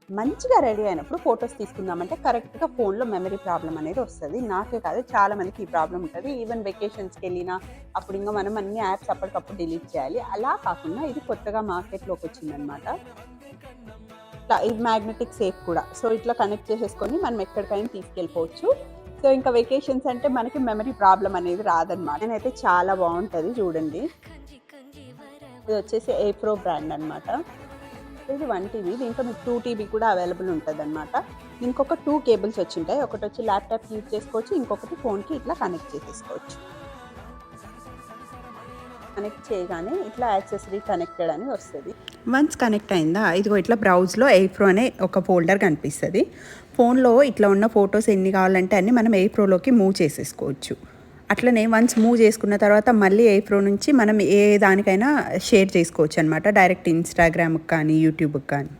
మంచిగా రెడీ అయినప్పుడు ఫోటోస్ తీసుకుందామంటే కరెక్ట్‌గా ఫోన్‌లో మెమరీ ప్రాబ్లమ్ అనేది వస్తది. నాకే కాదు చాలా మందికి ఈ ప్రాబ్లమ్ ఉంటది. ఈవెన్ వెకేషన్స్‌కెళ్ళినా అప్పుడు ఇంక మనం అన్ని యాప్స్ అప్పటికప్పుడు డిలీట్ చేయాలి. అలా కాకుండా ఇది కొత్తగా మార్కెట్‌లోకొచ్చిందనమాట. ఇది మ్యాగ్నెటిక్ సేఫ్ కూడా. సో, ఇట్లా కనెక్ట్ చేసేసుకొని మనం ఎక్కడికైనా తీసుకెళ్ళిపోవచ్చు. సో, ఇంకా వెకేషన్స్ అంటే మనకి మెమరీ ప్రాబ్లమ్ అనేది రాదనమాట. నేనైతే చాలా బావుంటది చూడండి. ఇదొచ్చేసి ఎయిర్‌ప్రో బ్రాండ్ అనమాట. ఇది 1 టీబీ. దీంట్లో మీకు 2 టీబీ కూడా అవైలబుల్ ఉంటదనమాట. దీనికొక 2 కేబుల్స్ వచ్చుంటాయి. ఒకటొచ్చి ల్యాప్‌టాప్‌కి యూజ్ చేసుకోవచ్చు. ఇంకొకటి ఫోన్‌కి ఇట్లా కనెక్ట్ చేసేసుకోవచ్చు. కనెక్ట్ చేయగానే ఇట్లా యాక్సెసరీ కనెక్టెడ్ అని వస్తది. వన్స్ కనెక్ట్ అయిందా, ఇదిగో ఇట్లా బ్రౌజ్‌లో ఎయిర్‌ప్రో అనే ఒక ఫోల్డర్ కనిపిస్తది. ఫోన్‌లో ఇట్లా ఉన్న ఫోటోస్ ఎన్ని కావాలంటే అన్ని మనం ఎయిర్‌ప్రోలోకి మూవ్ చేసేసుకోవచ్చు. అట్లనే వన్స్ మూవ్ చేసుకున్న తర్వాత మళ్ళీ ఎయిర్‌ప్రో నుంచి మనం ఏ దానికైనా షేర్ చేసుకోవచ్చనమాట. డైరెక్ట్ ఇన్‌స్టాగ్రామ్‌కి కానీ, యూట్యూబ్‌కి కానీ.